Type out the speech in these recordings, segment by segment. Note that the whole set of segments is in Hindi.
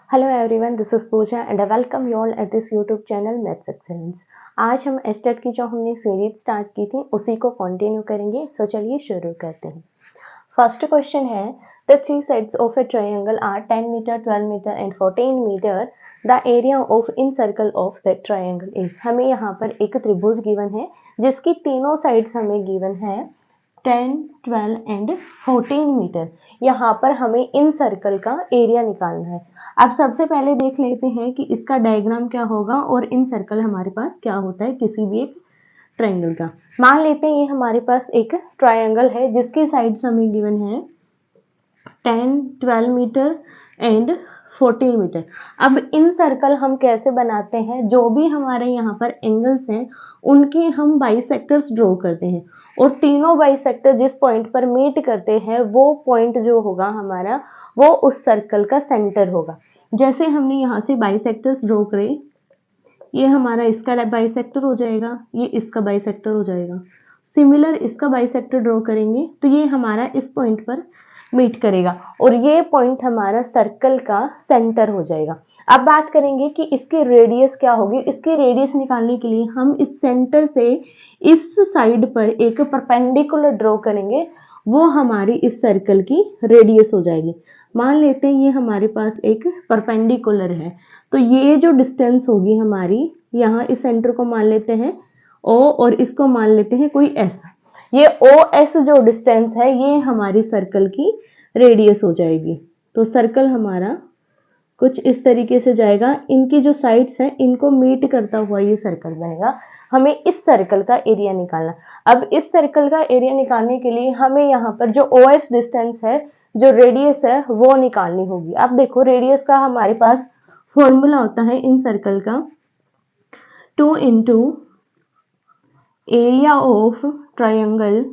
Hello everyone, this is Pooja and I welcome you all at this YouTube channel maths excellence. आज हम एस्टेट की जो हमने सीरीज स्टार्ट की थी उसी को कंटिन्यू करेंगे। सो चलिए शुरू करते हैं। फर्स्ट क्वेश्चन है, the three sides of a triangle are 10 metre, 12 metre and 14 metre. The area of incircle of that triangle is. हमें यहाँ पर एक त्रिभुज गिवन है जिसकी तीनों साइड्स हमें गिवन है 10, 12 एंड 14 मीटर। यहाँ पर हमें इन सर्कल का एरिया निकालना है। अब सबसे पहले देख लेते हैं कि इसका डायग्राम क्या होगा और इन सर्कल हमारे पास क्या होता है किसी भी एक ट्रायंगल का। मान लेते हैं ये हमारे पास एक ट्रायंगल है जिसकी साइड्स हमें गिवन है 10, 12 मीटर एंड 14 मीटर। अब इन सर्कल हम कैसे बनाते हैं, जो भी हमारे यहाँ पर एंगल्स हैं उनके हम बाइसेक्टर्स ड्रॉ करते हैं और तीनों बाइसेक्टर जिस पॉइंट पर मीट करते हैं वो पॉइंट जो होगा हमारा वो उस सर्कल का सेंटर होगा। जैसे हमने यहाँ से बाइसेक्टर्स ड्रॉ करे, ये हमारा इसका बाइसेक्टर हो जाएगा, ये इसका बाइसेक्टर हो जाएगा। सिमिलर इसका बाइसेक्टर ड्रॉ करेंगे तो ये हमारा इस पॉइंट पर मीट करेगा और ये पॉइंट हमारा सर्कल का सेंटर हो जाएगा। अब बात करेंगे कि इसकी रेडियस क्या होगी। इसकी रेडियस निकालने के लिए हम इस सेंटर से इस साइड पर एक परपेंडिकुलर ड्रॉ करेंगे, वो हमारी इस सर्कल की रेडियस हो जाएगी। मान लेते हैं ये हमारे पास एक परपेंडिकुलर है, तो ये जो डिस्टेंस होगी हमारी, यहाँ इस सेंटर को मान लेते हैं O और इसको मान लेते हैं कोई S। ये OS जो डिस्टेंस है ये हमारी सर्कल की रेडियस हो जाएगी। तो सर्कल हमारा कुछ इस तरीके से जाएगा, इनकी जो साइड्स हैं इनको मीट करता हुआ ये सर्कल बनेगा। हमें इस सर्कल का एरिया निकालना। अब इस सर्कल का एरिया निकालने के लिए हमें यहाँ पर जो OS डिस्टेंस है, जो रेडियस है वो निकालनी होगी। अब देखो रेडियस का हमारे पास फॉर्मूला होता है इन सर्कल का 2 into area of triangle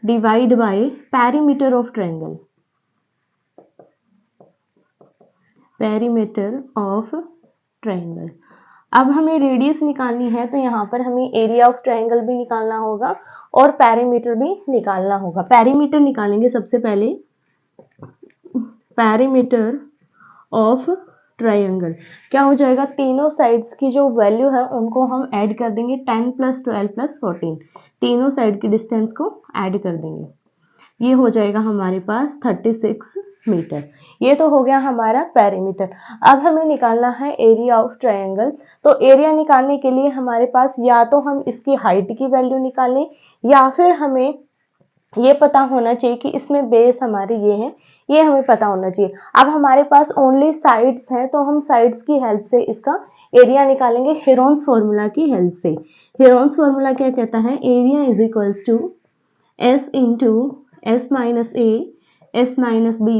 divide by perimeter of triangle. Perimeter of triangle. अब हमें रेडियस निकालनी है तो यहाँ पर हमें एरिया ऑफ ट्रायंगल भी निकालना होगा और पेरीमीटर भी निकालना होगा। पेरीमीटर निकालेंगे सबसे पहले। पेरीमीटर ऑफ ट्रायंगल क्या हो जाएगा, तीनों साइड्स की जो वैल्यू है उनको हम ऐड कर देंगे। 10 + 12 + 14, तीनों साइड की डिस्टेंस को ऐड कर देंगे। ये हो जाएगा हमारे पास 36 मीटर। ये तो हो गया हमारा पेरीमीटर। अब हमें निकालना है एरिया ऑफ ट्रायंगल। तो एरिया निकालने के लिए हमारे पास या तो हम इसकी हाइट की वैल्यू निकालें या फिर हमें ये पता होना चाहिए कि इसमें बेस हमारे ये है, ये हमें पता होना चाहिए। अब हमारे पास ओनली साइड्स हैं तो हम साइड्स की हेल्प से इसका एरिया निकालेंगे हेरोन्स फॉर्मूला की हेल्प से। हेरोन्स फॉर्मूला क्या कहता है, area is equals to S into S minus A, S minus B,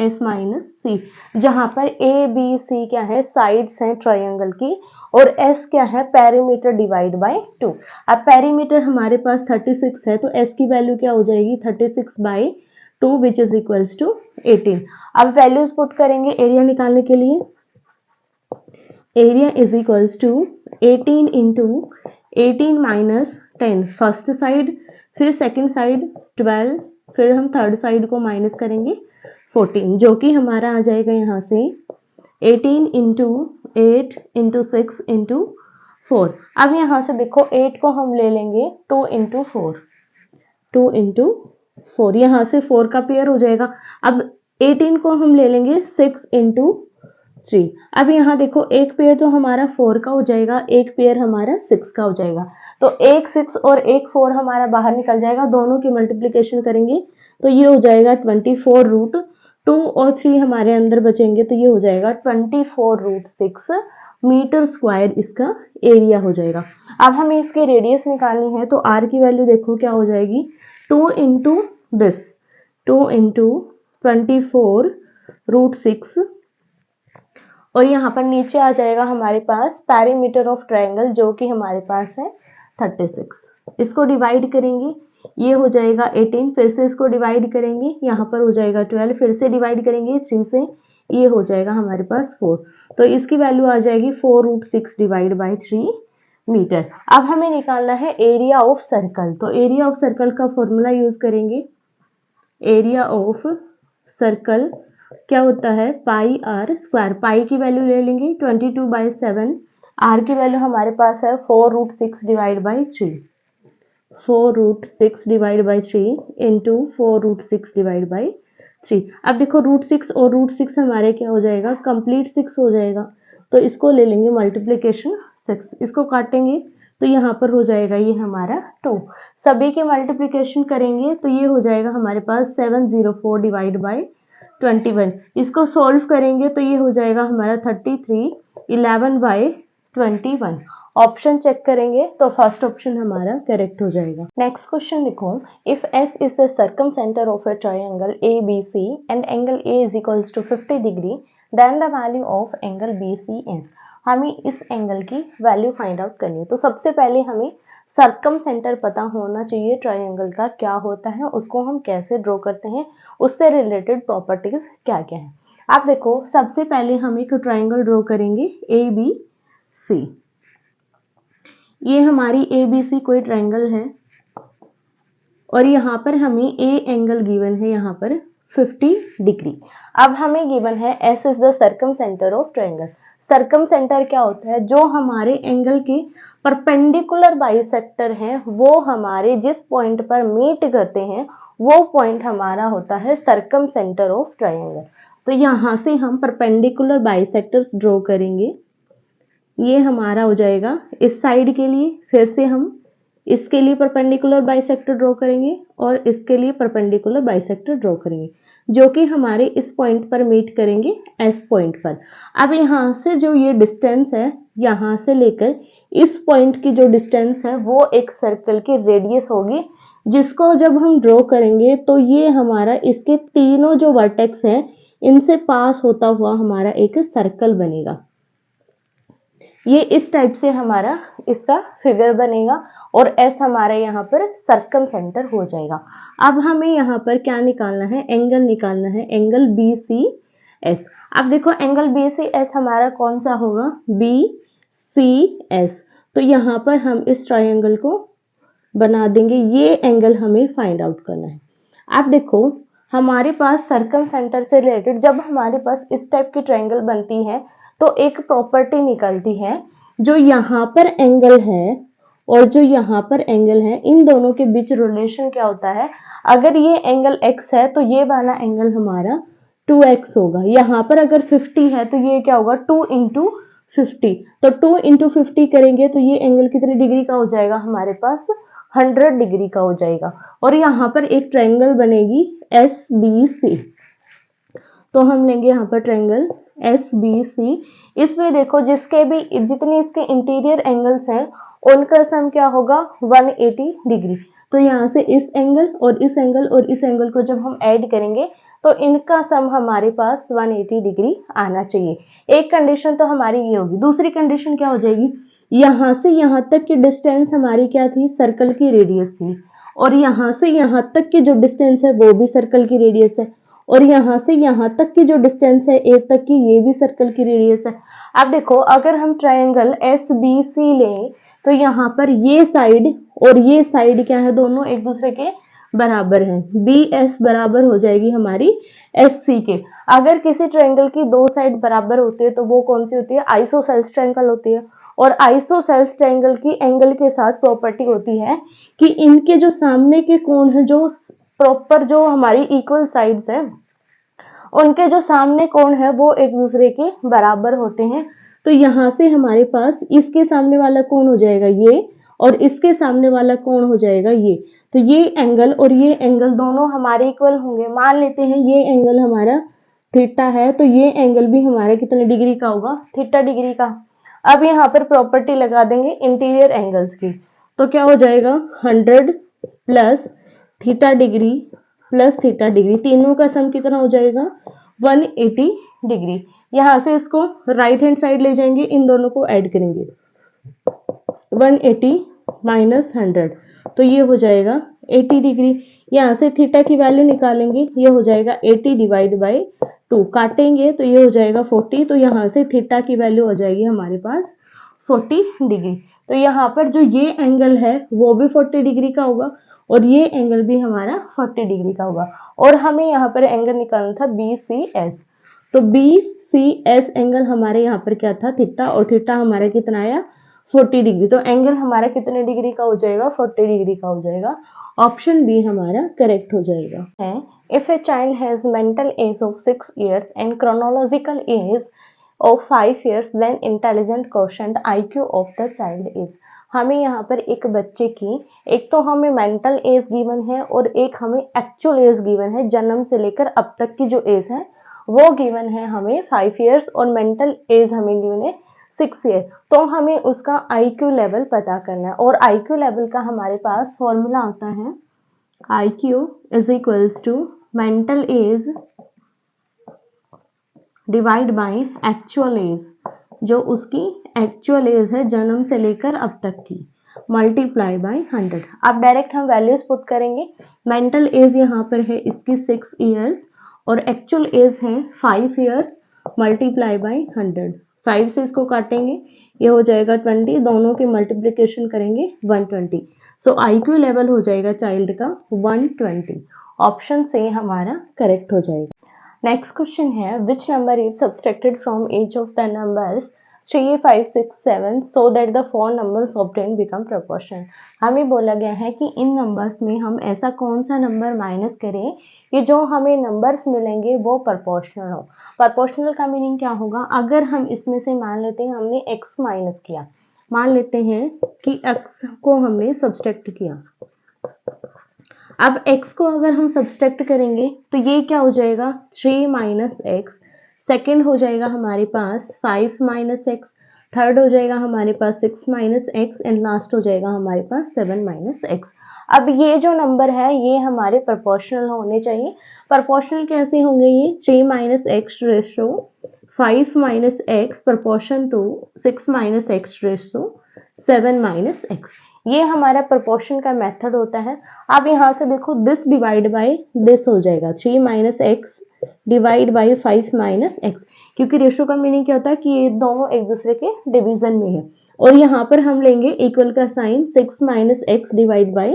S minus C। जहां पर A, B, C क्या है, साइड्स हैं ट्रायंगल की और S क्या है, पेरीमीटर डिवाइड बाय 2। अब पेरीमीटर हमारे पास 36 है तो S की वैल्यू क्या हो जाएगी 36 by 2 which is equals to 18। अब वैल्यूज पुट करेंगे एरिया निकालने के लिए। Area is equals to 18 into 18 minus 10 first side, फिर सेकंड साइड 12, फिर हम थर्ड साइड को माइनस करेंगे 14, जो कि हमारा आ जाएगा यहाँ से 18 इंटू 8 इंटू 6 इंटू 4। अब यहाँ से देखो 8 को हम ले लेंगे 2 इंटू 4, 2 इंटू 4, यहाँ से 4 का पेयर हो जाएगा। अब 18 को हम ले लेंगे 6 इंटू 3। अब यहाँ देखो एक पेयर तो हमारा 4 का हो जाएगा, एक पेयर हमारा 6 का हो जाएगा। तो एक 6 और एक 4 हमारा बाहर निकल जाएगा, दोनों की मल्टीप्लिकेशन करेंगे तो ये हो जाएगा 24 रूट 2 और 3 हमारे अंदर बचेंगे तो ये हो जाएगा 24 रूट 6 मीटर स्क्वायर इसका एरिया हो जाएगा। अब हमें इसकी रेडियस निकालनी है तो r की वैल्यू देखो क्या हो जाएगी 2 इंटू दिस, 2 इंटू 24 रूट 6 और यहाँ पर नीचे आ जाएगा हमारे पास पेरीमीटर ऑफ ट्रायंगल जो कि हमारे पास है 36। इसको डिवाइड करेंगे, ये हो जाएगा 18, फिर से इसको डिवाइड करेंगे, यहाँ पर हो जाएगा 12, फिर से डिवाइड करेंगे 3 से, ये हो जाएगा हमारे पास 4। तो इसकी वैल्यू आ जाएगी 4 रूट 6 डिवाइड बाई 3 मीटर। अब हमें निकालना है एरिया ऑफ सर्कल। तो एरिया ऑफ सर्कल का फॉर्मूला यूज करेंगे, एरिया ऑफ सर्कल क्या होता है पाई आर स्क्वायर। पाई की वैल्यू ले लेंगे 22/7, आर की वैल्यू हमारे पास है 4√6 divide by 3, 4√6 divide by 3 into 4√6 divide by 3। अब देखो √6 और √6 हमारे क्या हो जाएगा, कंप्लीट 6 हो जाएगा, तो इसको ले लेंगे मल्टीप्लीकेशन 6, इसको काटेंगे तो यहाँ पर हो जाएगा ये हमारा 2। सभी के मल्टीप्लीकेशन करेंगे तो ये हो जाएगा हमारे पास 704 डिवाइड बाई 21। इसको सॉल्व करेंगे तो ये हो जाएगा हमारा 33 11 बाई 21। ऑप्शन चेक करेंगे तो फर्स्ट ऑप्शन हमारा करेक्ट हो जाएगा। नेक्स्ट क्वेश्चन देखो, if S is the circumcentre of a triangle ABC and angle A is equals to 50 degree, then the value of angle BC is. हमें इस एंगल की वैल्यू फाइंड आउट करनी है। तो सबसे पहले हमें सर्कमसेंटर पता होना चाहिए, ट्रायंगल का क्या होता है, उसको हम कैसे ड्रॉ करते हैं, उससे रिलेटेड प्रॉपर्टीज क्या क्या है। आप देखो सबसे पहले हम एक ट्रायंगल ड्रॉ करेंगे ABC। ये हमारी ABC कोई ट्रायंगल है और यहाँ पर हमें A एंगल गिवन है यहाँ पर 50 डिग्री। अब हमें गिवन है S is the circumcentre of triangle. Circumcentre क्या होता है, जो हमारे एंगल के परपेंडिकुलर बाइसेक्टर हैं वो हमारे जिस पॉइंट पर मीट करते हैं वो पॉइंट हमारा होता है सर्कमसेंटर ऑफ ट्रायंगल। तो यहाँ से हम परपेंडिकुलर बाइसेक्टर्स ड्रॉ करेंगे। ये हमारा हो जाएगा इस साइड के लिए, फिर से हम इसके लिए परपेंडिकुलर बाइसेक्टर ड्रॉ करेंगे और इसके लिए परपेंडिकुलर बाइसेक्टर ड्रॉ करेंगे, जो कि हमारे इस पॉइंट पर मीट करेंगे S पॉइंट पर। अब यहाँ से जो ये डिस्टेंस है, यहाँ से लेकर इस पॉइंट की जो डिस्टेंस है वो एक सर्कल की रेडियस होगी, जिसको जब हम ड्रॉ करेंगे तो ये हमारा इसके तीनों जो वर्टेक्स हैं इनसे पास होता हुआ हमारा एक सर्कल बनेगा। ये इस टाइप से हमारा इसका फिगर बनेगा और S हमारे यहाँ पर सर्कमसेंटर हो जाएगा। अब हमें यहाँ पर क्या निकालना है, एंगल निकालना है, एंगल BCS। अब देखो एंगल BCS हमारा कौन सा होगा, BCS। तो यहाँ पर हम इस ट्रायंगल को बना देंगे, ये एंगल हमें फाइंड आउट करना है। अब देखो हमारे पास सर्कमसेंटर से रिलेटेड जब हमारे पास इस टाइप की ट्रायंगल बनती है तो एक प्रॉपर्टी निकलती है, जो यहाँ पर एंगल है और जो यहाँ पर एंगल है इन दोनों के बीच रिलेशन क्या होता है, अगर ये एंगल x है तो ये वाला एंगल हमारा 2x होगा। यहाँ पर अगर 50 है तो ये क्या होगा 2 इंटू 50, तो 2 इंटू 50 करेंगे तो ये एंगल कितने डिग्री का हो जाएगा हमारे पास 100 डिग्री का हो जाएगा। और यहाँ पर एक ट्रायंगल बनेगी SBC। तो हम लेंगे यहाँ पर ट्रायंगल SBC। इसमें देखो जितने इसके इंटीरियर एंगल्स हैं उनका सम क्या होगा 180 डिग्री। तो यहाँ से इस एंगल और इस एंगल और इस एंगल को जब हम ऐड करेंगे तो इनका सम हमारे पास 180 डिग्री आना चाहिए। एक कंडीशन तो हमारी ये होगी। दूसरी कंडीशन क्या हो जाएगी, यहाँ से यहाँ तक की डिस्टेंस हमारी क्या थी, सर्कल की रेडियस थी, और यहाँ से यहाँ तक की जो डिस्टेंस है वो भी सर्कल की रेडियस है, और यहाँ से यहाँ तक की जो डिस्टेंस है A तक की ये भी सर्कल की रेडियस है। अब देखो अगर हम ट्रायंगल SBC लें तो यहाँ पर ये साइड और ये साइड क्या है, दोनों एक दूसरे के बराबर हैं। BS बराबर हो जाएगी हमारी SC के। अगर किसी ट्रायंगल की दो साइड बराबर होती है तो वो कौन सी होती है, आइसोसेल्स ट्रायंगल होती है। और आइसोसेल्स ट्रायंगल की एंगल के साथ प्रॉपर्टी होती है कि इनके जो सामने के कोण है, जो प्रॉपर जो हमारी इक्वल साइड्स है, उनके जो सामने कोण है वो एक दूसरे के बराबर होते हैं। तो यहाँ से हमारे पास इसके सामने वाला कोण हो जाएगा ये और इसके सामने वाला कोण हो जाएगा ये। तो ये एंगल और ये एंगल दोनों हमारे इक्वल होंगे। मान लेते हैं ये एंगल हमारा थीटा है तो ये एंगल भी हमारा कितने डिग्री का होगा, थीटा डिग्री का। अब यहाँ पर प्रॉपर्टी लगा देंगे इंटीरियर एंगल्स की, तो क्या हो जाएगा 100 plus theta degree plus theta degree, तीनों का सम कितना हो जाएगा 180 डिग्री। यहाँ से इसको राइट हैंड साइड ले जाएंगे, इन दोनों को ऐड करेंगे 180 माइनस 100, तो ये हो जाएगा 80 डिग्री। यहाँ से थीटा की वैल्यू निकालेंगे, ये हो जाएगा 80 डिवाइड बाई 2, काटेंगे तो ये हो जाएगा 40। तो यहाँ से थीटा की वैल्यू हो जाएगी हमारे पास 40 डिग्री। तो यहाँ पर जो ये एंगल है वो भी 40 डिग्री का होगा और ये एंगल भी हमारा 40 डिग्री का होगा। और हमें यहाँ पर एंगल निकालना था BCS। तो बी सी एस एंगल हमारे यहाँ पर क्या था, थीटा, और थीटा हमारा कितना आया 40 डिग्री। तो एंगल हमारा कितने डिग्री का हो जाएगा, 40 डिग्री का हो जाएगा। ऑप्शन बी हमारा करेक्ट हो जाएगा। है if a child has mental as of 6 years and chronological age of 5 years then intelligent quotient IQ of the child is. हमें यहाँ पर एक बच्चे की, एक तो हमें मेंटल एज गिवन है और एक हमें एक्चुअल एज गिवन है, जन्म से लेकर अब तक की जो एज है वो गिवन है हमें 5 years और मेंटल एज हमें गिवन है 6 years। तो हमें उसका IQ लेवल पता करना है और IQ लेवल का हमारे पास फॉर्मूला आता है IQ is equals to mental age divide by actual age, जो उसकी एक्चुअल एज है जन्म से लेकर अब तक की, मल्टीप्लाई बाय 100। अब डायरेक्ट हम वैल्यूज पुट करेंगे। मेंटल एज यहाँ पर है इसकी 6 years और एक्चुअल एज है 5 years, मल्टीप्लाई बाय 100। 5 से इसको काटेंगे, ये हो जाएगा 20, दोनों की मल्टीप्लिकेशन करेंगे 120। सो IQ लेवल हो जाएगा चाइल्ड का 120। ऑप्शन से हमारा करेक्ट हो जाएगा। नेक्स्ट क्वेश्चन है which number is subtracted from each of the numbers 3, 5, 6, 7 so that the 4 numbers obtain become proportional. हमें बोला गया है कि इन नंबर्स में हम ऐसा कौन सा नंबर माइनस करें कि जो हमें नंबर्स मिलेंगे वो प्रोपोर्शनल हो। प्रोपोर्शनल का मीनिंग क्या होगा, अगर हम इसमें से मान लेते हैं हमने x माइनस किया, मान लेते हैं कि x को हमने सब्सट्रैक्ट किया। अब x को अगर हम सब्सट्रैक्ट करेंगे तो ये क्या हो जाएगा 3 माइनस एक्स, सेकेंड हो जाएगा हमारे पास 5 माइनस एक्स, थर्ड हो जाएगा हमारे पास 6 माइनस एक्स एंड लास्ट हो जाएगा हमारे पास 7 माइनस एक्स। अब ये जो नंबर है ये हमारे प्रोपोर्शनल होने चाहिए। प्रोपोर्शनल कैसे होंगे ये 3 minus x ratio 5 minus x proportion to 6 minus x ratio 7 minus x. ये हमारा प्रोपोर्शन का मेथड होता है। अब यहाँ से देखो दिस डिवाइड बाय दिस हो जाएगा 3 minus x divide bye 5 minus x, क्योंकि रेशो का मीनिंग क्या होता है कि ये दोनों एक दूसरे के डिवीजन में है। और यहाँ पर हम लेंगे इक्वल का sign 6 minus x divide by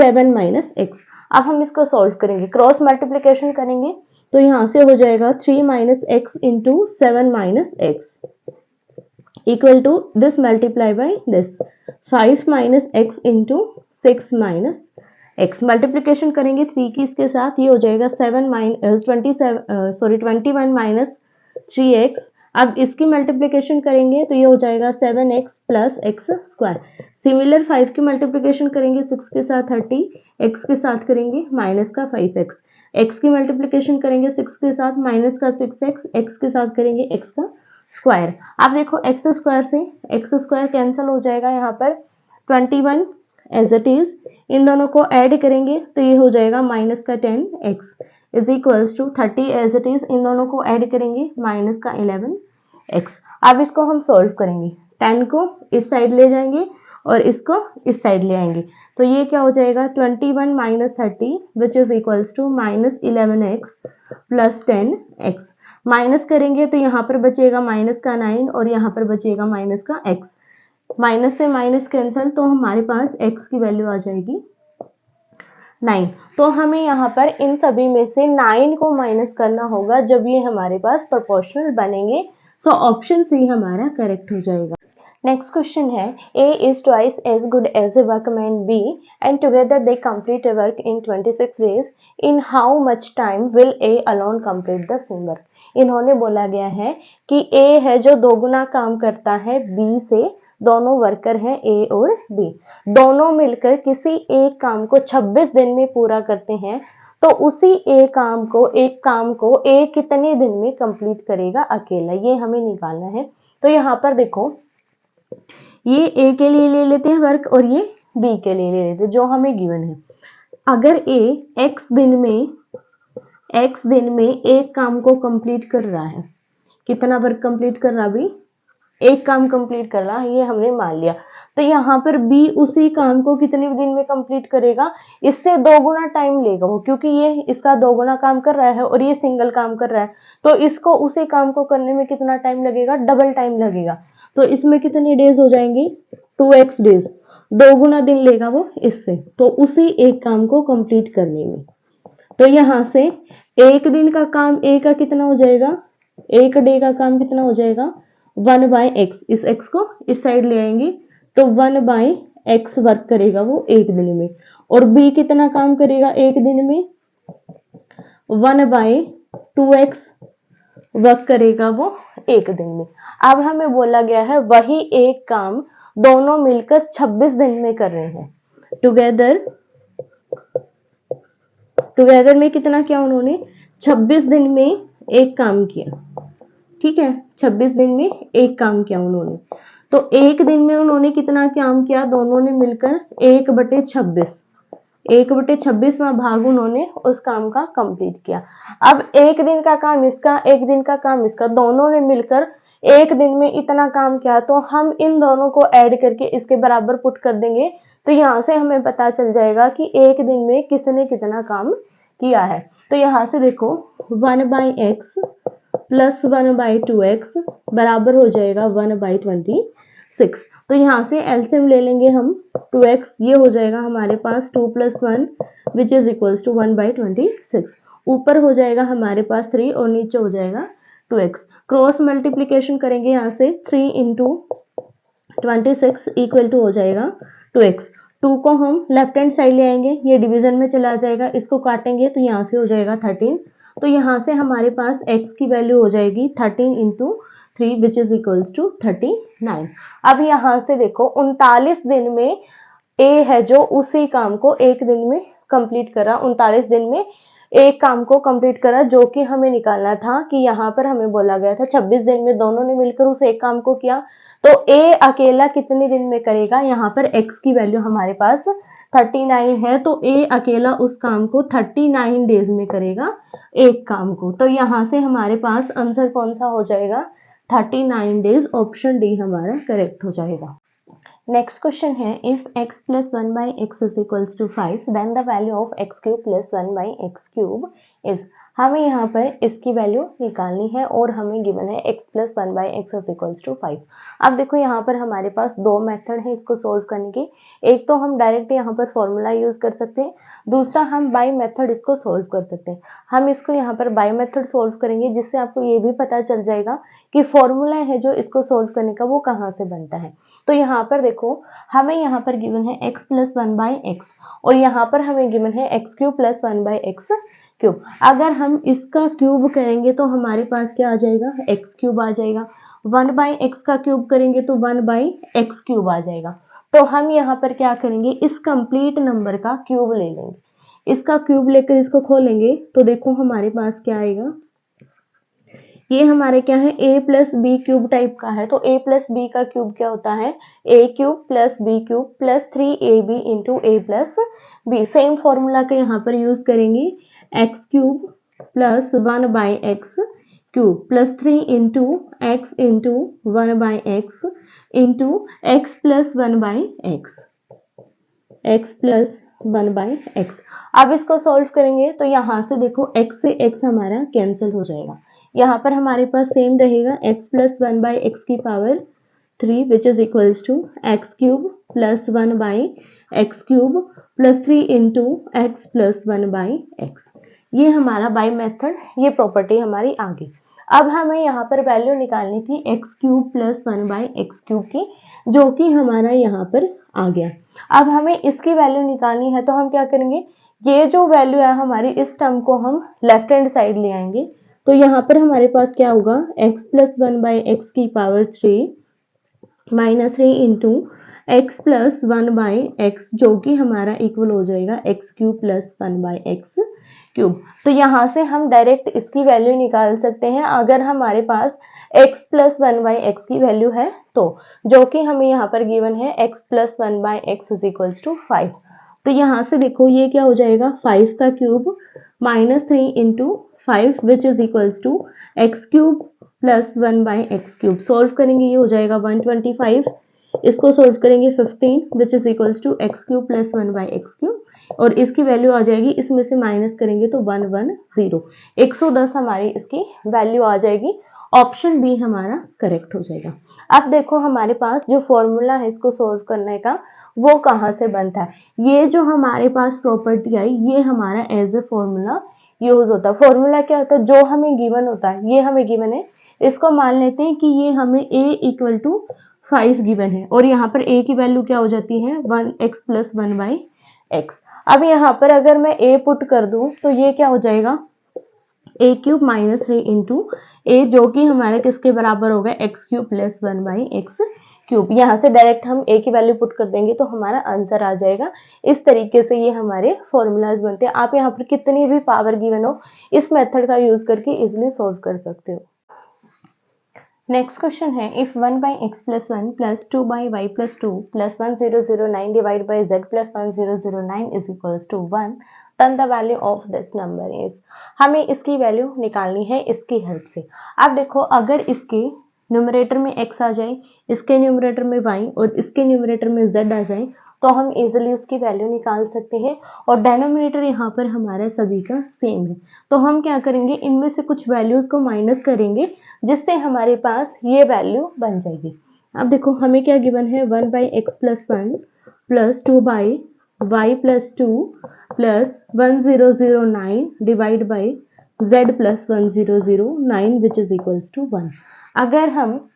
7 minus x. अब हम इसको सॉल्व करेंगे, क्रॉस मल्टीप्लीकेशन करेंगे तो यहाँ से हो जाएगा 3 minus x into 7 minus x equal to this multiply by this 5 minus x into 6 minus x। Multiplication करेंगे 3 की इसके साथ, ये हो जाएगा 21 माइनस 3x। अब इसकी मल्टीप्लीकेशन करेंगे तो ये हो जाएगा 7x plus x square. Similar 5 की मल्टीप्लीकेशन करेंगे 6 के साथ 30, x के साथ करेंगे माइनस का 5x, x की मल्टीप्लीकेशन करेंगे 6 के साथ माइनस का 6x, x के साथ करेंगे x का स्क्वायर। आप देखो एक्स स्क्वायर से एक्स स्क्वायर कैंसिल हो जाएगा, यहाँ पर 21 एज इट इज, इन दोनों को ऐड करेंगे तो ये हो जाएगा माइनस का 10x is equals to 30 as it is, इन दोनों को ऐड करेंगे माइनस का 11x। अब इसको हम सॉल्व करेंगे, 10 को इस साइड ले जाएंगे और इसको इस साइड ले आएंगे तो ये क्या हो जाएगा 21 minus 30 which is equals to minus 11x plus 10x। Minus करेंगे तो यहाँ पर बचेगा माइनस का 9 और यहाँ पर बचेगा माइनस का x, माइनस से माइनस कैंसिल तो हमारे पास x की वैल्यू आ जाएगी 9। तो हमें यहाँ पर इन सभी में से 9 को माइनस करना होगा जब ये हमारे पास प्रोपोर्शनल बनेंगे। सो ऑप्शन सी हमारा करेक्ट हो जाएगा। नेक्स्ट क्वेश्चन है A is twice as good as a workman B and together they complete a work in 26 days. In how much time will A alone complete the same work? इन्होंने बोला गया है कि A है जो दोगुना काम करता है B से, दोनों वर्कर हैं A और B, दोनों मिलकर किसी एक काम को 26 दिन में पूरा करते हैं तो उसी एक काम को A कितने दिन में कंप्लीट करेगा अकेला, ये हमें निकालना है। तो यहाँ पर देखो ये A के लिए ले लेते हैं वर्क और ये B के लिए ले लेते हैं जो हमें गिवन है। अगर A x दिन में एक काम को कंप्लीट कर रहा है, कितना वर्क कंप्लीट कर रहा भी, एक काम कंप्लीट कर रहा, ये हमने मान लिया। तो यहाँ पर B उसी काम को कितने दिन में कंप्लीट करेगा, इससे दोगुना टाइम लेगा वो, क्योंकि ये इसका दोगुना काम कर रहा है और ये सिंगल काम कर रहा है तो इसको उसी काम को करने में कितना टाइम लगेगा, डबल टाइम लगेगा। तो इसमें कितने डेज हो जाएंगे 2x डेज, दोगुना दिन लेगा वो इससे, तो उसी एक काम को कंप्लीट करने में। तो यहाँ से एक दिन का काम A का कितना हो जाएगा एक डे का काम कितना हो जाएगा 1/x, इस x को इस साइड ले आएंगे तो 1/x वर्क करेगा वो एक दिन में। और b कितना काम करेगा एक दिन में 1/2x वर्क करेगा वो एक दिन में। अब हमें बोला गया है वही एक काम दोनों मिलकर 26 दिन में कर रहे हैं। टुगेदर में कितना किया उन्होंने 26 दिन में एक काम किया, ठीक है 26 दिन में एक काम किया उन्होंने। तो एक दिन में उन्होंने कितना काम किया दोनों ने मिलकर 1/26वां भाग उन्होंने उस काम का कंप्लीट किया। अब एक दिन का काम इसका, एक दिन का काम इसका, दोनों ने मिलकर एक दिन में इतना काम किया, तो हम इन दोनों को ऐड करके इसके बराबर पुट कर देंगे तो यहाँ से हमें पता चल जाएगा कि एक दिन में किसने कितना काम किया है। तो यहाँ से देखो 1/x प्लस 1/2x बराबर हो जाएगा 1/26। तो यहाँ से एलसीएम ले लेंगे हम 2x, ये हो जाएगा हमारे पास 2 + 1 विच इज इक्वल्स टू 1/26। ऊपर हो जाएगा हमारे पास 3 और नीचे हो जाएगा 2x। क्रॉस मल्टीप्लीकेशन करेंगे यहाँ से 3 × 26 इक्वल टू हो जाएगा 2x। 2 को हम लेफ्ट हैंड साइड ले आएंगे, ये डिवीजन में चला जाएगा, इसको काटेंगे तो यहाँ से हो जाएगा 13। तो यहाँ से हमारे पास x की वैल्यू हो जाएगी 13 × 3 विच इज इक्वल्स टू 39। अब यहाँ से देखो 39 दिन में a है जो उसी काम को एक दिन में कंप्लीट करा, 39 दिन में एक काम को कंप्लीट करा, जो कि हमें निकालना था कि यहाँ पर हमें बोला गया था 26 दिन में दोनों ने मिलकर उस एक काम को किया। तो a अकेला कितने दिन में करेगा, यहाँ पर x की वैल्यू हमारे पास 39 है, तो a अकेला उस काम को 39 डेज में करेगा एक काम को। तो यहाँ से हमारे पास आंसर कौन सा हो जाएगा 39 डेज, ऑप्शन डी हमारा करेक्ट हो जाएगा। नेक्स्ट क्वेश्चन है if x + 1/x is equals to 5 then the value of x³ + 1/x³ is. हमें यहाँ पर इसकी वैल्यू निकालनी है और हमें गिवन है x + 1/x is equals to 5। अब देखो यहाँ पर हमारे पास दो मेथड है इसको सोल्व करने के। एक तो हम डायरेक्ट यहाँ पर फॉर्मूला यूज कर सकते हैं, दूसरा हम बाय मेथड इसको सोल्व कर सकते हैं। हम इसको यहाँ पर बाय मेथड सोल्व करेंगे जिससे आपको ये भी पता चल जाएगा कि फॉर्मूला है जो इसको सोल्व करने का वो कहाँ से बनता है। तो यहाँ पर देखो हमें यहाँ पर गिवन है x + 1/x और यहाँ पर हमें गिवन है x³ + 1/x³। अगर हम इसका क्यूब करेंगे तो हमारे पास क्या आ जाएगा x³ आ जाएगा, 1/x का क्यूब करेंगे तो 1/x³ आ जाएगा। तो हम यहाँ पर क्या करेंगे इस कंप्लीट नंबर का क्यूब ले लेंगे, इसका क्यूब लेकर इसको खोलेंगे तो देखो हमारे पास क्या आएगा, ये हमारे क्या है a + b³ टाइप का है। तो a + b का क्यूब क्या होता है a³ + b³ + 3ab × a + b। Same formula का यहाँ पर यूज करेंगे x³ + 1/x³ + 3 × x × 1/x × x + 1/x, x + 1/x। अब इसको सॉल्व करेंगे तो यहाँ से देखो x से x हमारा कैंसिल हो जाएगा, यहाँ पर हमारे पास सेम रहेगा x + 1/x³ which is equals to x³ + 1/x³ + 3 × x + 1/x। ये हमारा बाय मेथड ये प्रॉपर्टी हमारी आ गई। अब हमें यहाँ पर वैल्यू निकालनी थी x³ + 1/x³ की, जो कि हमारा यहाँ पर आ गया। अब हमें इसकी वैल्यू निकालनी है तो हम क्या करेंगे, ये जो वैल्यू है हमारी इस टर्म को हम लेफ्ट हैंड साइड ले आएंगे। तो यहाँ पर हमारे पास क्या होगा x + 1/x³ - 3 × x + 1/x, जो कि हमारा इक्वल हो जाएगा x³ + 1/x³। तो यहाँ से हम डायरेक्ट इसकी वैल्यू निकाल सकते हैं अगर हमारे पास x + 1/x की वैल्यू है तो, जो कि हमें यहाँ पर गिवन है x + 1/x is equals to 5। तो यहाँ से देखो ये क्या हो जाएगा 5 का cube -3 × 5 which is equals to x³ + 1/x³। Solve करेंगे ये हो जाएगा 125, इसको सोल्व करेंगे 15 विच is equals to x³ + 1/x³ और इसकी वैल्यू आ जाएगी, इसमें से माइनस करेंगे तो 110, 110 हमारी इसकी वैल्यू आ जाएगी। ऑप्शन बी हमारा करेक्ट हो जाएगा। अब देखो हमारे पास जो फॉर्मूला है इसको सोल्व करने का वो कहाँ से बनता है, ये जो हमारे पास प्रॉपर्टी आई ये हमारा एज ए फॉर्मूला यूज होता है। फॉर्मूला क्या होता है, जो हमें गिवन होता है, ये हमें गिवन है इसको मान लेते हैं कि ये हमें a इक्वल टू 5 गिवन है और यहाँ पर a की वैल्यू क्या हो जाती है 1x प्लस 1/x। अब यहाँ पर अगर मैं a पुट कर दूं तो ये क्या हो जाएगा a क्यूब माइनस 3 इंटू ए, जो कि हमारे किसके बराबर होगा x cube plus 1/x cube. यहाँ से डायरेक्ट हम a की वैल्यू पुट कर देंगे तो हमारा आंसर आ जाएगा। इस तरीके से ये हमारे फॉर्मूलाज बनते हैं। आप यहाँ पर कितनी भी पावर गिवन हो इस मेथड का यूज करके इजिली सॉल्व कर सकते हो। नेक्स्ट क्वेश्चन है if 1/x plus 1 plus 2/y plus 2 plus 1009 divide by z plus 1009 is equals to 1 then the value of this number is। हमें इसकी वैल्यू निकालनी है इसकी हेल्प से। अब देखो अगर इसके न्यूमरेटर में x आ जाए, इसके न्यूमरेटर में y और इसके न्यूमरेटर में z आ जाए तो हम इजीली उसकी वैल्यू निकाल सकते हैं और डेनोमिनेटर यहाँ पर हमारा सभी का सेम है। तो हम क्या करेंगे इनमें से कुछ वैल्यूज को माइनस करेंगे जिससे हमारे पास ये वैल्यू बन जाएगी। अब देखो हमें क्या गिवन है 1/x plus 1 plus 2/y plus 2 plus 1009 divide by z plus 1009 which is equals to 1। अगर हम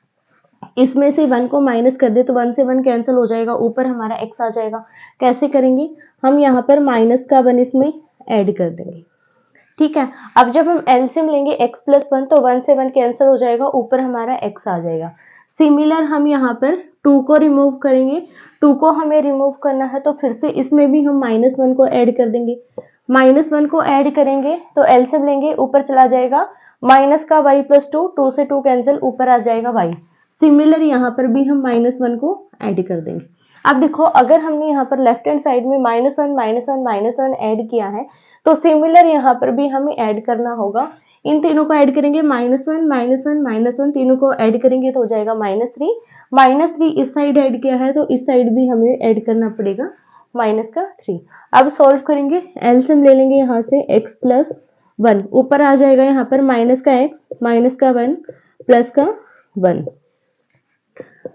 इसमें से 1 को माइनस कर दे तो 1 से 1 कैंसिल हो जाएगा, ऊपर हमारा x आ जाएगा। कैसे करेंगे हम यहाँ पर माइनस का 1 इसमें ऐड कर देंगे। ठीक है, अब जब हम एलसीएम लेंगे x प्लस 1 तो 1 से 1 कैंसिल हो जाएगा, ऊपर हमारा x आ जाएगा। सिमिलर हम यहाँ पर 2 को रिमूव करेंगे, 2 को हमें रिमूव करना है तो फिर से इसमें भी हम -1 को ऐड कर देंगे। -1 को ऐड करेंगे तो एलसीएम लेंगे, ऊपर चला जाएगा माइनस का y प्लस 2, 2 से 2 कैंसिल, ऊपर आ जाएगा y। सिमिलर यहाँ पर भी हम -1 को ऐड कर देंगे। अब देखो अगर हमने यहाँ पर लेफ्ट हैंड साइड में -1 ऐड किया है तो सिमिलर यहाँ पर भी हमें ऐड करना होगा। इन तीनों को ऐड करेंगे -1 तीनों को ऐड करेंगे तो हो जाएगा -3 इस साइड ऐड किया है तो इस साइड भी हमें ऐड करना पड़ेगा -3। अब सॉल्व करेंगे, एलसीएम ले लेंगे यहाँ से x प्लस 1, ऊपर आ जाएगा यहाँ पर माइनस का x माइनस का 1 प्लस का 1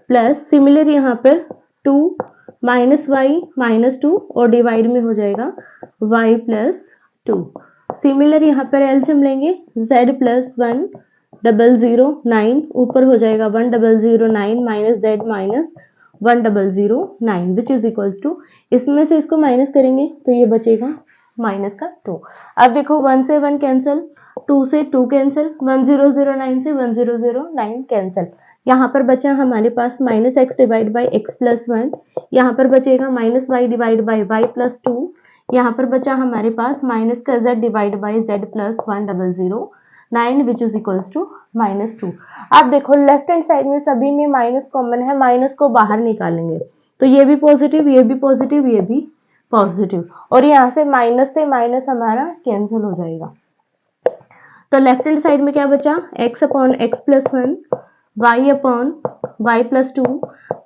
प्लस सिमिलर यहाँ पर 2 माइनस वाई माइनस 2 और डिवाइड में हो जाएगा y प्लस 2। सिमिलर यहाँ पर एलसीएम लेंगे z प्लस 1,009 ऊपर हो जाएगा 1,009 minus z minus 1,009 which is equals to, इसमें से इसको माइनस करेंगे तो ये बचेगा माइनस का 2। अब देखो 1 से 1 कैंसिल, 2 से 2 कैंसिल, 1009 से 1009 कैंसिल। यहाँ पर बचा हमारे पास -x divide by x plus 1, यहाँ पर बचेगा -y divide by y plus 2, यहाँ पर बचा हमारे पास माइनस का z divide by z plus 1,009 which is equals to -2। अब देखो लेफ्ट हैंड साइड में सभी में माइनस कॉमन है, माइनस को बाहर निकालेंगे तो ये भी पॉजिटिव, ये भी पॉजिटिव, ये भी पॉजिटिव और यहाँ से माइनस हमारा कैंसिल हो जाएगा। तो लेफ्ट हैंड साइड में क्या बचा x upon x plus 1, y upon y plus 2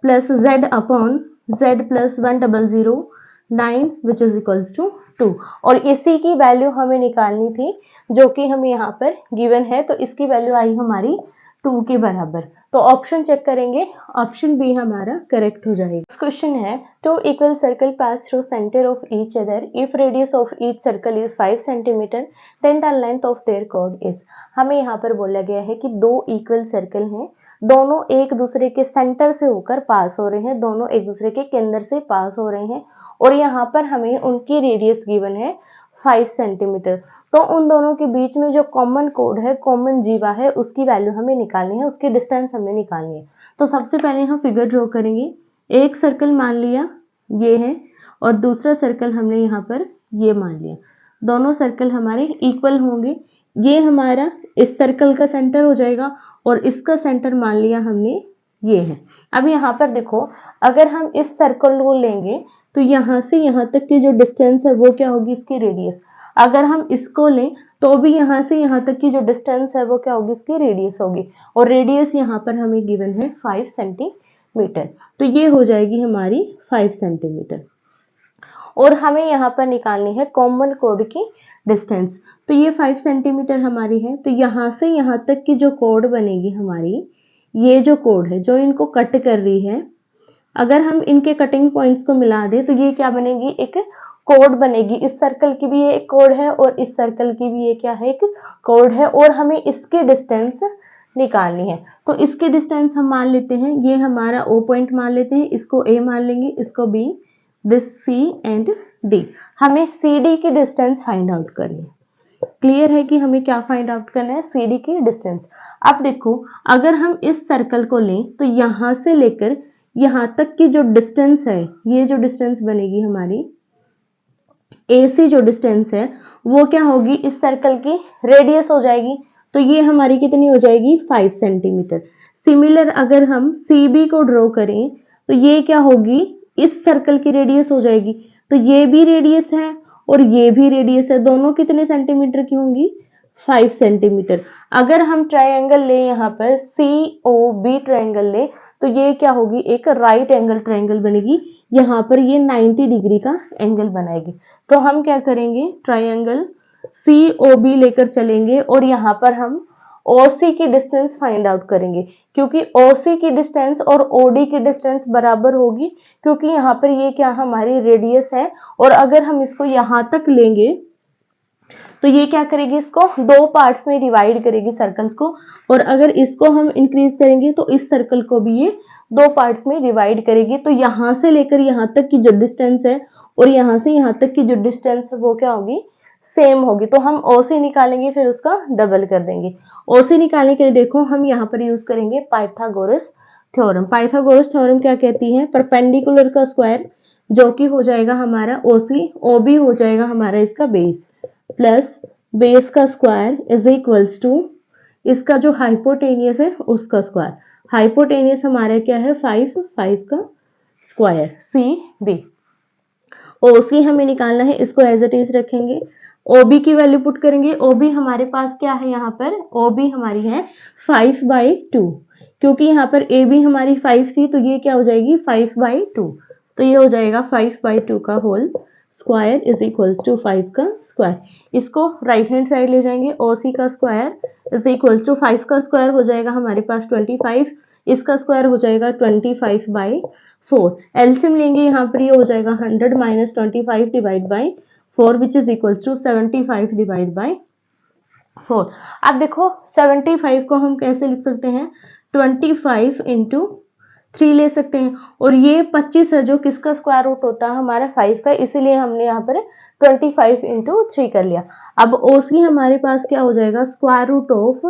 plus z upon z plus 1,009 which is equals to 2 और इसी की वैल्यू हमें निकालनी थी जो कि हमें यहाँ पर गिवन है। तो इसकी वैल्यू आई हमारी 2 के बराबर। तो ऑप्शन चेक करेंगे, ऑप्शन बी हमारा करेक्ट हो जाएगा। नेक्स्ट क्वेश्चन है 2 equal circle pass through centre of each other if radius of each circle is 5 centimetre then the length of their chord is. हमें यहाँ पर बोला गया है कि 2 इक्वल सर्कल हैं, दोनों एक दूसरे के सेंटर से होकर पास हो रहे हैं, दोनों एक दूसरे के केंद्र से पास हो रहे हैं और यहाँ पर हमें उनकी रेडियस गिवन है 5 सेंटीमीटर। तो उन दोनों के बीच में जो कॉमन कोड है, कॉमन जीवा है, उसकी वैल्यू हमें निकालनी है, उसकी डिस्टेंस हमें निकालनी है। तो सबसे पहले हम फिगर ड्रॉ करेंगे। एक सर्कल मान लिया ये है और दूसरा सर्कल हमने यहाँ पर ये मान लिया, दोनों सर्कल हमारे इक्वल होंगे। ये हमारा इस सर्कल का सेंटर हो जाएगा और इसका सेंटर मान लिया हमने ये है। अब यहाँ पर देखो अगर हम इस सर्कल को लेंगे तो यहाँ से यहाँ तक की जो डिस्टेंस है वो क्या होगी, इसकी रेडियस। अगर हम इसको लें तो भी यहाँ से यहाँ तक की जो डिस्टेंस है वो क्या होगी, इसकी रेडियस होगी और रेडियस यहाँ पर हमें गिवन है 5 सेंटीमीटर। तो ये हो जाएगी हमारी 5 सेंटीमीटर और हमें यहाँ पर निकालनी है कॉमन कोड की डिस्टेंस। तो ये 5 सेंटीमीटर हमारी है। तो यहाँ से यहाँ तक की जो कोड बनेगी हमारी, ये जो कोड है जो इनको कट कर रही है, अगर हम इनके कटिंग पॉइंट्स को मिला दें तो ये क्या बनेगी, एक कोड बनेगी। इस सर्कल की भी ये एक कोड है और इस सर्कल की भी ये क्या है, एक कोड है और हमें इसकी डिस्टेंस निकालनी है। तो इसके डिस्टेंस हम मान लेते हैं, ये हमारा O पॉइंट मान लेते हैं, इसको A मान लेंगे, इसको B, this C and D। हमें CD की डिस्टेंस फाइंड आउट करनी है। क्लियर है कि हमें क्या फाइंड आउट करना है, CD की डिस्टेंस। अब देखो अगर हम इस सर्कल को लें तो यहां से लेकर यहां तक की जो डिस्टेंस है, ये जो डिस्टेंस बनेगी हमारी AC जो डिस्टेंस है वो क्या होगी, इस सर्कल की रेडियस हो जाएगी। तो ये हमारी कितनी हो जाएगी, 5 सेंटीमीटर। सिमिलर अगर हम CB को ड्रॉ करें तो ये क्या होगी, इस सर्कल की रेडियस हो जाएगी। तो ये भी रेडियस है और ये भी रेडियस है, दोनों कितने सेंटीमीटर की होंगी, 5 सेंटीमीटर। अगर हम ट्रायंगल ले यहाँ पर COB ट्रायंगल ले तो ये क्या होगी, एक राइट एंगल ट्रायंगल बनेगी। यहाँ पर ये 90 डिग्री का एंगल बनाएगी। तो हम क्या करेंगे, ट्रायंगल COB लेकर चलेंगे और यहाँ पर हम OC की डिस्टेंस फाइंड आउट करेंगे, क्योंकि OC की डिस्टेंस और OD की डिस्टेंस बराबर होगी, क्योंकि यहाँ पर ये क्या हमारी रेडियस है। और अगर हम इसको यहाँ तक लेंगे तो ये क्या करेगी, इसको दो पार्ट्स में डिवाइड करेगी सर्कल्स को। और अगर इसको हम इंक्रीज करेंगे तो इस सर्कल को भी ये दो पार्ट्स में डिवाइड करेगी। तो यहाँ से लेकर यहाँ तक की जो डिस्टेंस है और यहाँ से यहाँ तक की जो डिस्टेंस है वो क्या होगी, सेम होगी। तो हम OC निकालेंगे, फिर उसका डबल कर देंगे। OC निकालने के लिए देखो हम यहाँ पर यूज करेंगे पाइथागोरस थ्योरम। पाइथागोरस थ्योरम क्या कहती है, परपेंडिकुलर का स्क्वायर जो कि हो जाएगा हमारा OC, OB हो जाएगा हमारा इसका बेस, प्लस बेस का स्क्वायर इज इक्वल्स टू इसका जो हाइपोटेनियस है उसका स्क्वायर। हाइपोटेनियस हमारा क्या है, 5 का स्क्वायर, CB। OC हमें निकालना है, इसको एज इट इज रखेंगे। OB की वैल्यू पुट करेंगे। OB हमारे पास क्या है, यहाँ पर OB हमारी है 5/2, क्योंकि यहाँ पर AB हमारी 5 थी तो ये क्या हो जाएगी 5/2। तो ये हो जाएगा 5/2 का whole square is equals to 5 का स्क्वायर। इसको राइट हैंड साइड ले जाएंगे, OC का स्क्वायर इज इक्वल्स टू 5 का स्क्वायर हो जाएगा हमारे पास 25, इसका स्क्वायर हो जाएगा 25/4। एलसीएम लेंगे यहाँ पर, ये हो जाएगा 100 minus 25 divide by 4 which is equals to 75 divide by 4। अब देखो 75 को हम कैसे लिख सकते हैं, 25 इंटू 3 ले सकते हैं। और ये 25 है जो किसका स्क्वायर रूट होता है, हमारा 5 का, इसीलिए हमने यहाँ पर 25 इंटू 3 कर लिया। अब OC हमारे पास क्या हो जाएगा, square root of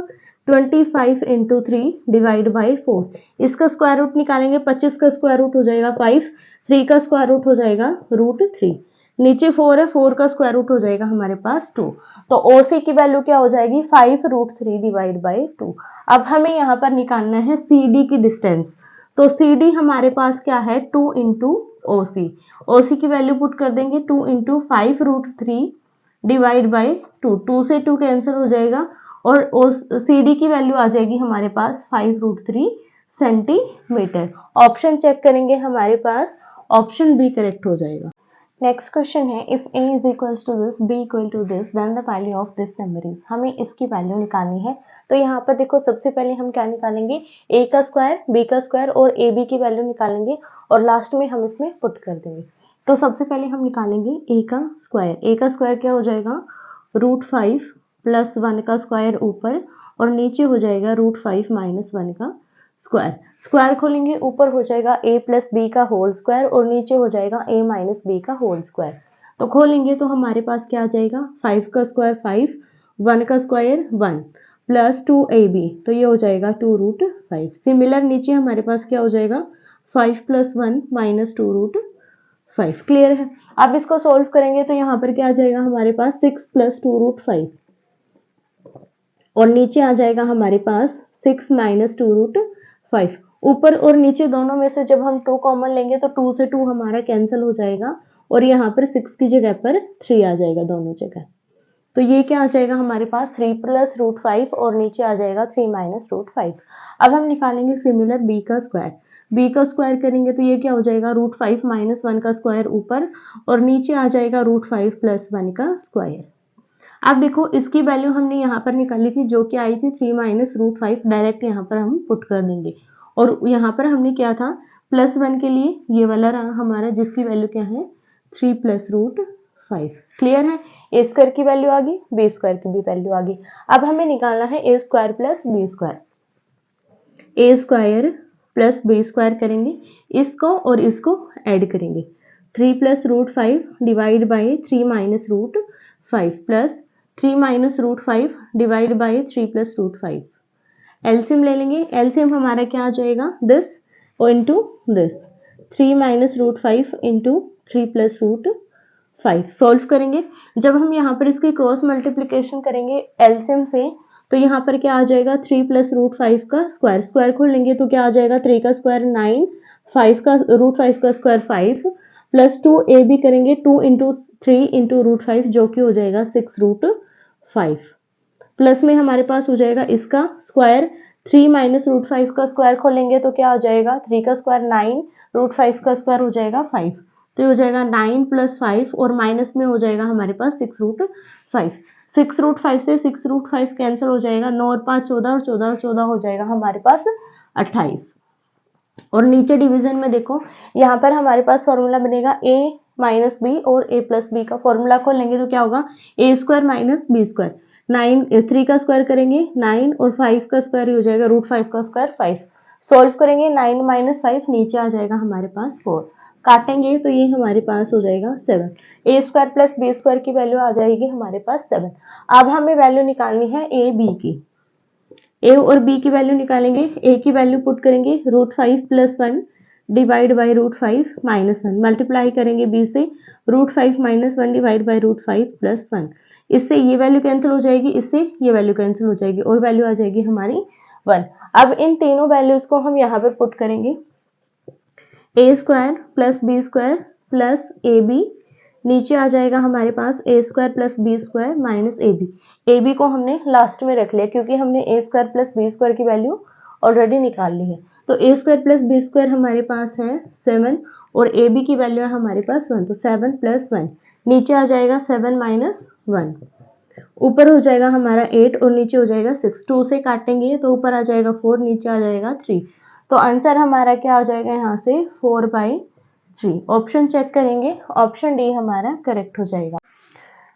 25 into 3 divide by 4। इसका स्क्वायर रूट निकालेंगे, 25 का स्क्वायर रूट हो जाएगा 5, 3 का स्क्वायर रूट हो जाएगा √3, नीचे 4 है, 4 का स्क्वायर रूट हो जाएगा हमारे पास 2। तो OC की वैल्यू क्या हो जाएगी 5√3 डिवाइड बाई 2। अब हमें यहाँ पर निकालना है CD की डिस्टेंस। तो CD हमारे पास क्या है 2 इंटू OC। OC की वैल्यू पुट कर देंगे, 2 इंटू 5√3 डिवाइड बाई 2, 2 से 2 कैंसिल हो जाएगा और CD की वैल्यू आ जाएगी हमारे पास 5√3 सेंटीमीटर। ऑप्शन चेक करेंगे, हमारे पास ऑप्शन बी करेक्ट हो जाएगा। नेक्स्ट क्वेश्चन है, if A is equals to this, B equal to this, then the value of this number is. हमें इसकी वैल्यू निकालनी है। तो यहाँ पर देखो सबसे पहले हम क्या निकालेंगे, A का स्क्वायर, B का स्क्वायर और AB की वैल्यू निकालेंगे और लास्ट में हम इसमें पुट कर देंगे। तो सबसे पहले हम निकालेंगे A का स्क्वायर। A का स्क्वायर क्या हो जाएगा, √5 प्लस 1 का स्क्वायर ऊपर और नीचे हो जाएगा √5 माइनस 1 का स्क्वायर। स्क्वायर खोलेंगे, ऊपर हो जाएगा A प्लस बी का होल स्क्वायर और नीचे हो जाएगा A माइनस बी का होल स्क्वायर। तो खोलेंगे तो हमारे पास क्या आ जाएगा, 5 का स्क्वायर 5, 1 का स्क्वायर 1 प्लस 2AB, तो ये हो जाएगा 2√5। सिमिलर नीचे हमारे पास क्या हो जाएगा 5 प्लस 1 माइनस 2√5। क्लियर है। अब इसको सोल्व करेंगे तो यहाँ पर क्या आ जाएगा हमारे पास 6 प्लस 2√5 और नीचे आ जाएगा हमारे पास 6 माइनस 2√5। ऊपर और नीचे दोनों में से जब हम 2 कॉमन लेंगे तो 2 से 2 हमारा कैंसिल हो जाएगा और यहाँ पर 6 की जगह पर 3 आ जाएगा दोनों जगह। तो ये क्या आ जाएगा हमारे पास 3 प्लस √5 और नीचे आ जाएगा 3 माइनस √5। अब हम निकालेंगे सिमिलर B का स्क्वायर। B का स्क्वायर करेंगे तो ये क्या हो जाएगा √5 माइनस 1 का स्क्वायर ऊपर और नीचे आ जाएगा √5 प्लस 1 का स्क्वायर। अब देखो इसकी वैल्यू हमने यहाँ पर निकाली थी जो कि आई थी 3 माइनस √5, डायरेक्ट यहाँ पर हम पुट कर देंगे। और यहाँ पर हमने क्या था, प्लस 1 के लिए ये वाला रहा हमारा जिसकी वैल्यू क्या है 3 प्लस √5। क्लियर है। A स्क्वायर की वैल्यू आ गई, B स्क्वायर की भी वैल्यू आ गई। अब हमें निकालना है A square plus B square. A square plus B square करेंगे, इसको और इसको ऐड करेंगे, 3 plus root 5 divide by 3 minus root 5 plus 3 minus root 5 divide by 3 plus root 5। LCM ले लेंगे, एलसीएम हमारा क्या आ जाएगा, दिस और into this, 3 minus root 5 into 3 plus root 5। Solve करेंगे, जब हम यहाँ पर इसकी क्रॉस मल्टीप्लीकेशन करेंगे एलसीएम से, तो यहाँ पर क्या आ जाएगा, 3 प्लस रूट 5 का स्क्वायर, स्क्वायर खोलेंगे तो क्या आ जाएगा, 3 का स्क्वायर 9, 5 का रूट 5 का स्क्वायर 5 प्लस 2 ए बी करेंगे 2 इंटू 3 इंटू रूट 5 जो कि हो जाएगा 6 रूट 5 प्लस में हमारे पास हो जाएगा इसका स्क्वायर, 3 माइनस रूट 5 का स्क्वायर खोलेंगे तो क्या हो जाएगा, 3 का स्क्वायर 9, रूट 5 का स्क्वायर हो जाएगा 5, तो ये हो जाएगा 9 प्लस 5 और माइनस में हो जाएगा हमारे पास 6 रूट 5। 6 रूट 5 से 6 रूट 5 कैंसिल हो जाएगा, 9 और 5 14 और 14 और 14 हो जाएगा हमारे पास 28। और नीचे डिवीजन में देखो, यहाँ पर हमारे पास फॉर्मूला बनेगा a माइनस बी और a प्लस बी का फॉर्मूला को लेंगे तो क्या होगा, ए स्क्वायर माइनस बी स्क्वायर, 3 का स्क्वायर करेंगे 9 और 5 का स्क्वायर हो जाएगा रूट 5 का स्क्वायर 5। सॉल्व करेंगे 9 माइनस 5 नीचे आ जाएगा हमारे पास 4, काटेंगे तो ये हमारे पास हो जाएगा 7। ए स्क्वायर प्लस बी स्क्वायर की वैल्यू आ जाएगी हमारे पास 7। अब हमें वैल्यू निकालनी है ए बी की, ए और बी की वैल्यू निकालेंगे, ए की वैल्यू पुट करेंगे root 5 plus 1 divide by root 5 minus 1, multiply करेंगे बी से root 5 minus 1 divide by root 5 plus 1, इससे ये वैल्यू कैंसिल हो जाएगी, इससे ये वैल्यू कैंसिल हो जाएगी और वैल्यू आ जाएगी हमारी 1। अब इन तीनों वैल्यूज को हम यहाँ पे पुट करेंगे, a square plus B square plus a b, नीचे आ जाएगा हमारे पास a square plus B square minus a b. A b को हमने लास्ट में रख लिया क्योंकि हमने a square plus B square की वैल्यू ऑलरेडी निकाल ली है, तो a square plus B square हमारे पास है 7 और ए बी की वैल्यू है हमारे पास 1, तो 7 प्लस 1, नीचे आ जाएगा 7 माइनस 1, ऊपर हो जाएगा हमारा 8 और नीचे हो जाएगा 6, 2 से काटेंगे तो ऊपर आ जाएगा 4, नीचे आ जाएगा 3, तो आंसर हमारा क्या आ जाएगा यहाँ से 4/3। ऑप्शन चेक करेंगे, ऑप्शन डी हमारा करेक्ट हो जाएगा।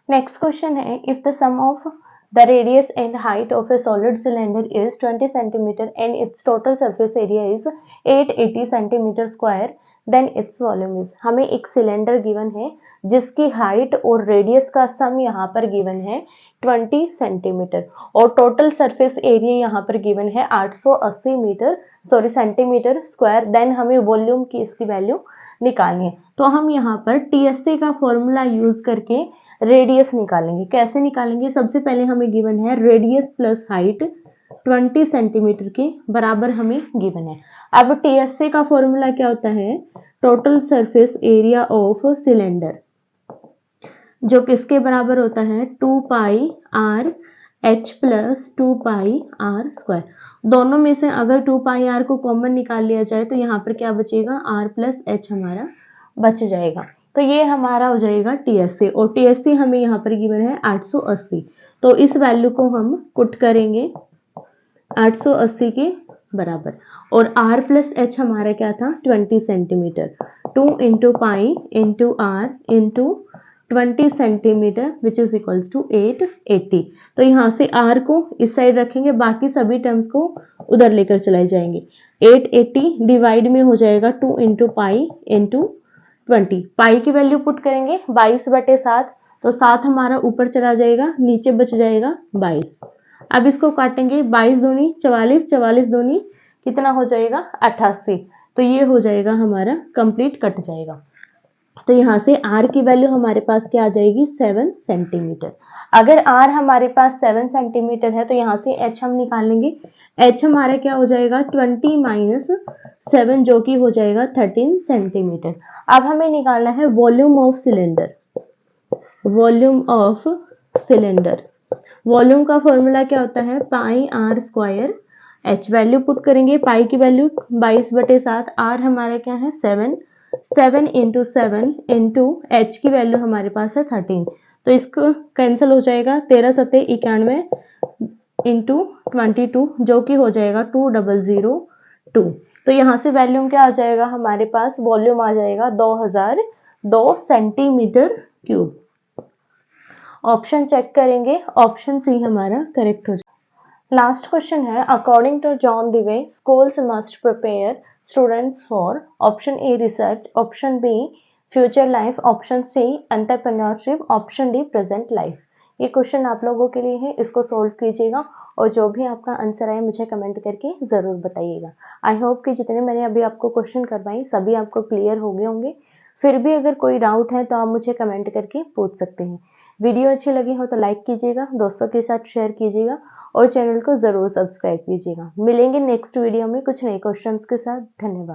नेक्स्ट क्वेश्चन है, if the sum of the radius and height of a solid cylinder is 20 centimetre and its total surface area is 880 centimetre square then its volume is. हमें एक सिलेंडर गिवन है जिसकी हाइट और रेडियस का सम यहाँ पर गिवन है 20 सेंटीमीटर और टोटल सरफेस एरिया यहाँ पर गिवन है 880 सेंटीमीटर स्क्वायर, देन हमें वॉल्यूम की इसकी वैल्यू निकालनी है। तो हम यहाँ पर टीएससी का फॉर्मूला यूज करके रेडियस निकालेंगे। कैसे निकालेंगे, सबसे पहले हमें गिवन है रेडियस प्लस हाइट 20 सेंटीमीटर के बराबर हमें गिवन है। अब टीएससी का फॉर्मूला क्या होता है, total surface area of cylinder, जो किसके बराबर होता है 2 pi r h plus 2 pi r square. दोनों में से अगर 2 पाई आर को कॉमन निकाल लिया जाए तो यहाँ पर क्या बचेगा, आर प्लस एच हमारा बच जाएगा। तो ये हमारा हो जाएगा टीएससी और टीएससी हमें यहाँ पर गिवन है 880, तो इस वैल्यू को हम पुट करेंगे 880 के बराबर और आर प्लस एच हमारा क्या था 20 centimetre, 2 into pi into R into 20 centimetre which is equals to 880। तो यहाँ से r को इस साइड रखेंगे, बाकी सभी टर्म्स को उधर लेकर चलाए जाएंगे। 880 डिवाइड में हो जाएगा 2 इंटू पाई इंटू 20, पाई की वैल्यू पुट करेंगे 22/7, तो 7 हमारा ऊपर चला जाएगा, नीचे बच जाएगा 22। अब इसको काटेंगे, 22 दूनी 44, 44 दूनी कितना हो जाएगा 88, तो ये हो जाएगा हमारा कंप्लीट कट जाएगा। तो यहाँ से r की वैल्यू हमारे पास क्या आ जाएगी 7 सेंटीमीटर। अगर r हमारे पास 7 सेंटीमीटर है तो यहाँ से h हम निकालेंगे, h हमारा क्या हो जाएगा 20 माइनस 7 जो कि हो जाएगा 13 सेंटीमीटर। अब हमें निकालना है volume of cylinder, volume of cylinder, volume का फॉर्मूला क्या होता है pi r square h, value put करेंगे, पाई की वैल्यू 22/7, r हमारा क्या है 7 इंटू 7 इंटू एच की वैल्यू हमारे पास है 13, तो इसको कैंसिल हो जाएगा, 13 सत्ते 91 इंटू 22 जो कि हो जाएगा 2002। तो यहाँ से वैल्यूम क्या आ जाएगा हमारे पास, वॉल्यूम आ जाएगा 2002 सेंटीमीटर क्यूब। ऑप्शन चेक करेंगे, ऑप्शन सी हमारा करेक्ट हो जाएगा। लास्ट क्वेश्चन है, according to John Dewey schools must prepare students for option A research, option B future life, option C entrepreneurship, option D present life. ये क्वेश्चन आप लोगों के लिए है, इसको सोल्व कीजिएगा और जो भी आपका आंसर आए मुझे कमेंट करके ज़रूर बताइएगा। आई होप कि जितने मैंने अभी आपको क्वेश्चन करवाए सभी आपको क्लियर हो गए होंगे। फिर भी अगर कोई डाउट है तो आप मुझे कमेंट करके पूछ सकते हैं। वीडियो अच्छी लगी हो तो लाइक कीजिएगा, दोस्तों के साथ शेयर कीजिएगा और चैनल को ज़रूर सब्सक्राइब कीजिएगा। मिलेंगे नेक्स्ट वीडियो में कुछ नए क्वेश्चंस के साथ। धन्यवाद।